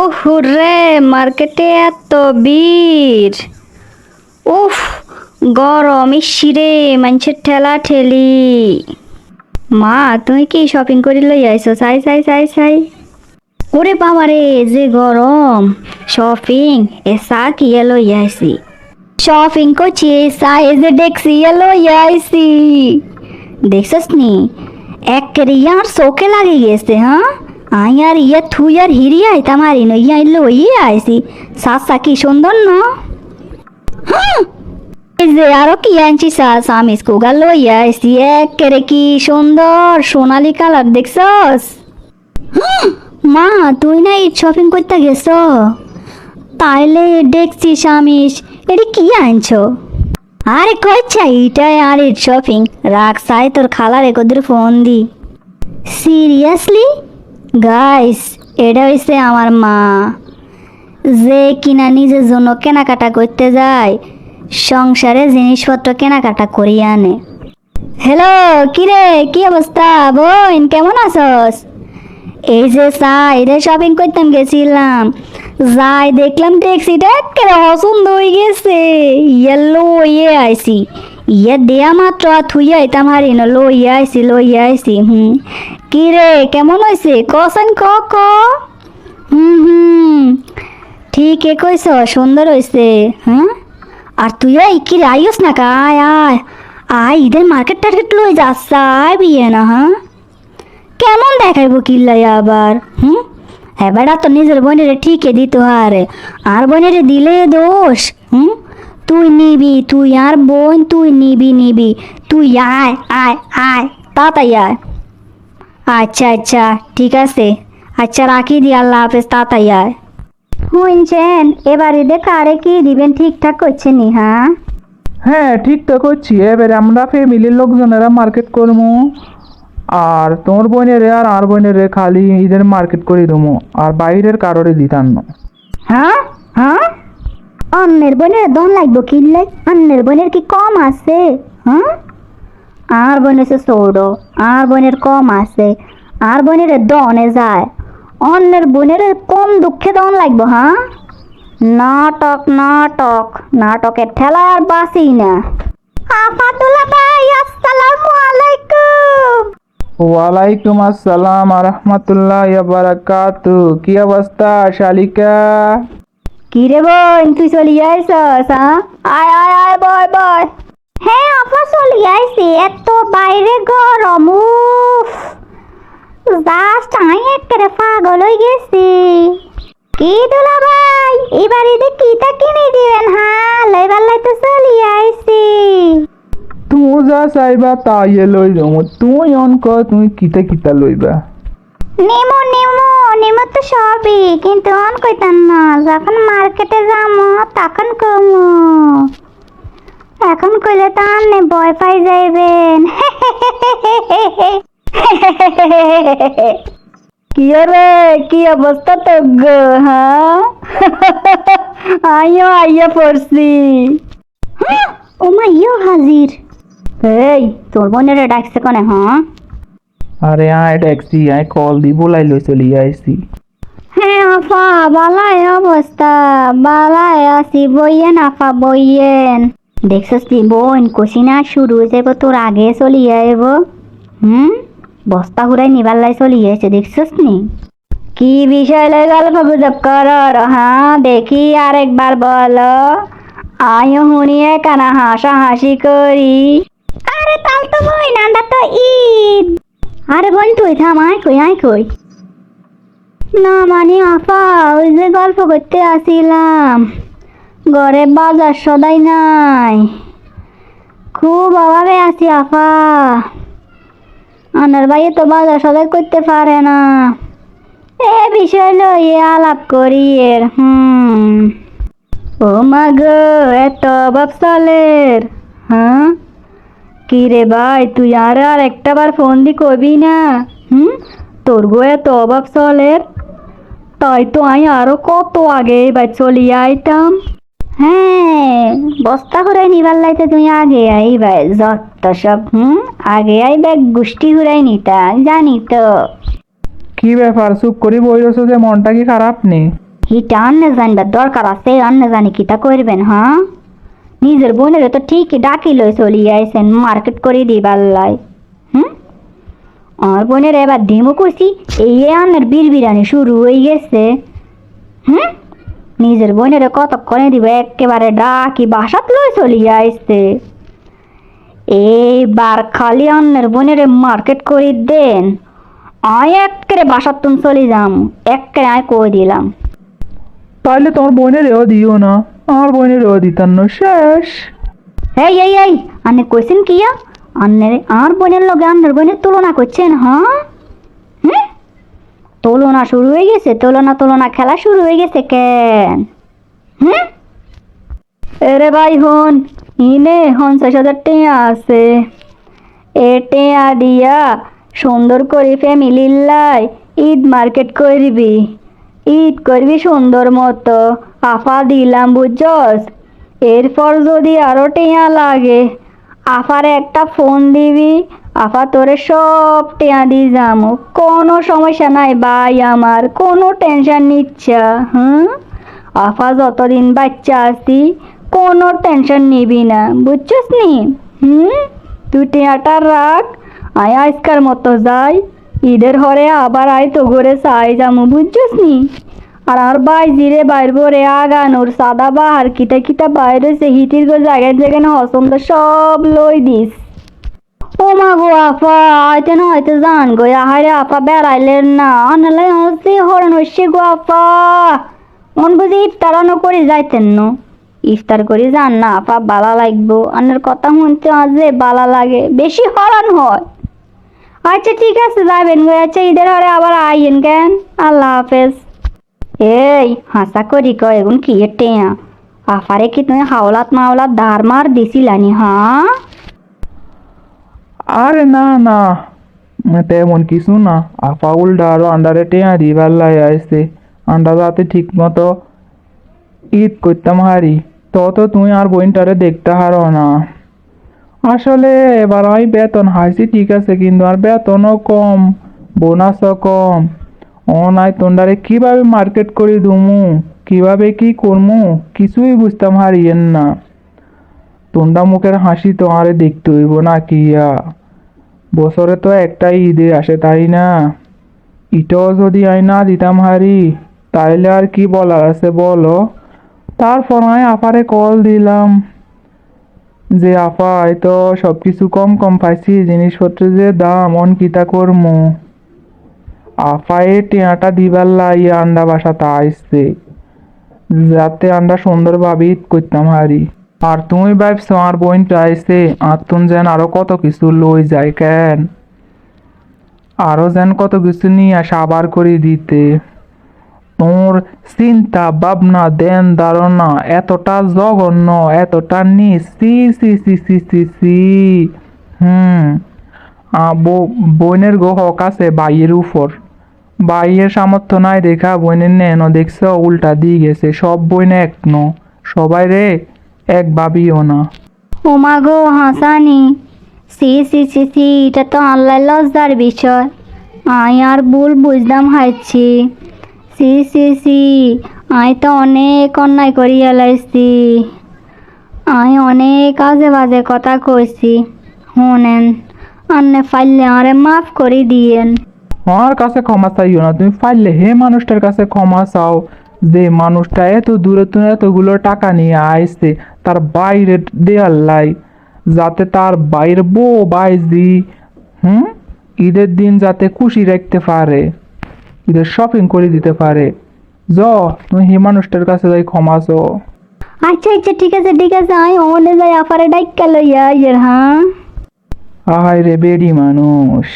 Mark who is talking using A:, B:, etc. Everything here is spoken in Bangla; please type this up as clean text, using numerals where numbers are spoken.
A: ওহুরে মার্কেটে এত ভিড়। উফ, গরম ইসিরে মানুষের ঠেলা ঠেলি। মা তুই কি শপিং করি লই আইছো? চাই চাই চাই চাই। ওরে বাবা রে, যে গরম! শপিং এ চা কি লই আইছি। শপিং করছি চা এ যে দেখছি লই আইছি। দেখছস নি একের ইয়ার চোখে লাগে গেছে। হ্যাঁ আই আর ইয়া থুই আর হিরি আইতাম আর ইনো ইয়া লই আইছি। চা কি সুন্দর না? এই যে আরো কি আনছি আমি স্কুগার লই আইছি। একেরে কি সুন্দর সোনালি কালার দেখছস? মা তুই না ঈদ শপিং করতে গেছ? তাইলে দেখছি স্বামীস এটা কি আনছো? আরে কইছা এটাই আর ঈদ শপিং। রাখ চাই তোর খালার একদিন ফোন দি। সিরিয়াসলি গাইস, এটা হইছে আমার মা, যে কিনা নিজের জন্য কেনাকাটা করতে যায়, সংসারে জিনিসপত্র কেনাকাটা করিয়ে আনে। হ্যালো, কিরে কি অবস্থা বোন, কেমন আছস? এই যে সাইডে শপিং করতাম গেছিলাম, যাই দেখলাম ট্যাক্সিটা একেবারে পছন্দ হয়ে গেছে। ইয়েলো ইয়ে আইসি, ইয়ে দেয়া মাত্র থুইয়া আইতাম হারি না লইয়া আইসি। কি রে কেমন হয়েছে কসন ক ক? ঠিকই কইস, সুন্দর হয়েছে। হ্যাঁ আর তুই কি রে আইস না কা? আয় আয় আয়, ঈদের মার্কেট টার্কেট লই যাস আয় বিয়ে না। হ্যাঁ কেমন দেখাইব কিল্লাই আবার? এবারটা তো নিজের বোনের ঠিকই দিত হারে, আর বোনের দিলে দোষ। তুই নিবি, তুই আর বোন তুই নিবি। তুই আয় আয় আয় তাড়াতাড়ি আয়। আচ্ছা আচ্ছা ঠিক আছে, আচ্ছা রাখি দি, আল্লাহ হাফেজ, তাড়াতাড়ি আয়। শুনছেন এবার ঈদের কারে কি দিবেন ঠিকঠাক করছেন নি?
B: হ্যাঁ ঠিক তো করছি। এবারে আমরা ফ্যামিলির লোকজনেরা মার্কেট করবো, আর তোর বোনের আর বোনের খালি ঈদের মার্কেট করে দেবো, আর বাইরের কারোরে দিতাম না।
A: হ্যাঁ হ্যাঁ, অন্যের বোনের দন লাগবো কিনলে? অন্যের বোনের কি কম আছে? আর বোনের সে সৌড়ো, আর বোনের কম আছে, আর বোনের দনে যায়, অন্যের বোনের কম দুঃখে দন লাগবো? নাটক নাটক, নাটকের ঠেলা আর বাসি না। আফাতুল্লাহ ভাই আসসালামু আলাইকুম।
B: ওয়ালাইকুম আসসালাম আর রহমতুল্লাহ বারাকাতু। কি অবস্থা শালিকা?
A: কি রে বোন তুই চলি আইসস? আয় আয় আয় বয় বয়। হ্যাঁ আপা চলি আইসি, এত বাইরে গরম। জাস্ট আই একেবারে পাগল হয়ে গেছি। কি দুলা ভাই এবার ঈদে কিটা কিনে দিবেন? লইবার লাই তো চলি আইসি।
B: তুই যা চাইবা তাই লই যাবো। তুই অনক তুমি কিতা কিতা লইবা?
A: নিমো তো সবই, কিন্তু অন কইতাম না। যখন মার্কেটে যাবো তখন কমু, এখন কইলে তো আনলে ভয় পাই যাইবেন। কি রে কি অবস্থা তো গো? আইয়া পড়ছি। ও মা ইয়ো হাজির। এই তোর বোনের ডাকছে কোনে?
B: আরে আয় ট্যাক্সি, আয় কল দি বলাই লই চলি আইসি।
A: হ্যাঁ আফা বালায় অবস্থা, বালায় আছি, বইয়েন আফা বইয়েন। দেখছস তুই বোন কষিনা শুরু হয়ে যাবো, তোর আগে চলি আইব। বস্তা ঘুরাই নিবার লাই চলি আইছে, দেখছস নি? কি বিষয় লই গল্প গুজব কর? দেখি আরেকবার বলো। আয়ো শুনিয়ে কানা হাসাহাসি করি। আরে তাল তো বোন আন্ডা তো ঈদ। আরে বোন তুই থাম, আয় কই। না মানে আফা ওই যে গল্প করতে আসিলাম, ঘরে বাজার সদাই নাই, খুব অভাবে আছি আফা। আনার ভাইয়ে তো বাজার সদাই করতে পারে না, এ বিষয় লইয়ে আলাপ করি এর। ও মা গো এত অভাব চলের। কি রে ভাই তুই আর একটা বার ফোন দি কবি না? তোর গো এত অভাব চলের, তাই তো আমি আরো কত আগে এবার চলি আইতাম। হ্যাঁ বস্তা করে নিবার লাইতে তুই আগে আইবাই, যত সব আগে আইবা গোষ্ঠী ঘুরাই নিতা, জানি তো।
B: কি ব্যাপার চুপ করি বই রয়েছে যে, মনটা কি খারাপ নেই?
A: হিটা আন্নে জানবার দরকার আছে, আন্নে জানি কিতা করবেন হ্যাঁ? নিজের বোনের তো ঠিকই ডাকি লই চলিয়ে আইসেন মার্কেট করে দিবার লাই। আর বোনের এবার ডিমও করছি, এই আন্নের বিড়বিড়ানি শুরু হয়ে গেছে। নিজের বোনের কতক্ষণে দিব একেবারে ডাকি বাসাত লই চলিয়ে আইসে। এইবার খালি আন্নের বোনের মার্কেট করে দেন, আয় একেবারে বাসাত তুমি চলে যাম, একেবারে আয় কই দিলাম।
B: তাহলে তোমার বোনেরও দিও না, আমার বোনেরও দিতাম না, শেষ।
A: এই এই এই আন্নে কইছেন কিয়া? আন্নের আর বোনের লগে আন্নের বোনের তুলনা করছেন হ্যাঁ? তুলনা শুরু হয়ে গেছে, তুলনা খেলা শুরু হয়ে গেছে কেন? এরে ভাই হন, ইনে 50,000 টিয়া আছে, এ টিয়া দিয়া সুন্দর করে ফ্যামিলির লাই ঈদ মার্কেট করবি, ঈদ করবি সুন্দর মতো, আফা দিলাম বুঝছস। এরপর যদি আরো টিয়া লাগে আফার একটা ফোন দিবি, আফা তোরে সব টিয়া দিয়ে যামু, কোনো সমস্যা নাই ভাই, আমার কোনো টেনশন নিচ্ছা। আফা যতদিন বাচ্চা আসি কোনো টেনশন নিবি না বুঝছস নি। তুই টিয়াটা রাখ, আয় আজকার মতো যাই, ঈদের হরে আবার আয় তো ঘরে চাই যামু বুঝছস নি। আর বাইজি রে বাইর বরে আগানোর সাদা বাহার কিটা কিটা বাইরে সে হিটির গো জায়গায় যেখানে হসন্দ সব লই দিস। ও মা গো আপা আইতে না হয়তো জান গো, আহারে আপা বেড়াইলেন না, আনলে হসি হরণ হইছে গো আপা। মন বুঝি ইফতারানো করে যাইতেন ন, ইফতার করে যান না আপা, বালা লাগবো, আনের কথা শুনতে আজে বালা লাগে, বেশি হরণ হয়। আচ্ছা ঠিক আছে যাবেন গো, আচ্ছা ঈদের হরে আবার আইয়েন কেন, আল্লাহ হাফেজ। এই হাসা করি ক এখন কি টেয়া, আফারে কি তুমি হাওলাত মাওলাত ধার মার দিছিলানি হ্যাঁ?
B: আরে না না, তেমন কিছু না, আফা উল্টা আরো আন্ডারে টেয়া দিবার লাই আইসে, আন্ডা যাতে ঠিক মতো ঈদ করতাম হারি, তো তুমি আর বোনটারে দেখতে হারো না। আসলে এবার আমি বেতন হাইছি ঠিক আছে, কিন্তু আর বেতনও কম, বোনাসও কম। ও নাই তোন্ডারে কিভাবে মার্কেট করে দুমু, কিভাবে কি করমু কিছুই বুঝতাম হারিয়েন না। তোন্ডা মুখের হাসি তো আরে দেখতে হইব না কিয়া, বছরে তো একটাই ঈদে আসে তাই না, ইটাও যদি আই না দিতাম হারি তাইলে আর কি বলার আছে বলো। তারপর আমি আপারে কল দিলাম যে আপা এই তো সব কিছু কম কম পাইছি, জিনিসপত্রের যে দাম অন কিতা করমু। আপা এ টিয়াটা দিবার লাই আন্ডা বাসাতে আইসছে, যাতে আন্ডা সুন্দরভাবে ঈদ করতাম হারি। আর তুমি ভাবছো আর বোনটা আইসে আর তুমি যেন আরো কত কিছু লই যায় কেন, আরো যেন কত কিছু নিয়ে আসা আবার করে দিতে। তোর চিন্তা ভাবনা দেন ধারণা এতটা জঘন্য, এতটা নিচ, সি সি সি সি সি সি। বোনের গো হক আছে ভাইয়ের উপর, ভাইয়ের সামর্থ্য নাই দেখা বোনের নেন দেখছো উল্টা দিয়ে গেছে, সব বোন এক ন, সবাই রে এক ভাবিও না।
A: ও মা গো হাসানি, সি সি সি সি, এটা তো আল্লাহ লজ্জার বিষয়, আই আর ভুল বুঝলাম হাইছি। সি সি সি, আই তো অনেক অন্যায় করি এলাইছি, আই অনেক আজে বাজে কথা কইছি, শুনেন আন্নে ফাইলে আরে মাফ করে দিয়েন।
B: আমার কাছে ক্ষমা চাইও না, তুমি পারলে হে মানুষটার কাছে ক্ষমা চাও, যে মানুষটা এত দূরে তুমি এতগুলো টাকা নিয়ে আইসে তার বাইরে দেয়ার লাই, যাতে তার বাইরের বউ বাইজি ঈদের দিন যাতে খুশি রাখতে পারে, ঈদের শপিং করে দিতে পারে। তুমি হে মানুষটার কাছে যাই ক্ষমা চাও।
A: আচ্ছা আচ্ছা ঠিক আছে ঠিক আছে, আই ওনে যাই আফারে ডাইক্কা লইয়া ইয়ের হ্যাঁ।
B: আহাই রে বেডি মানুষ।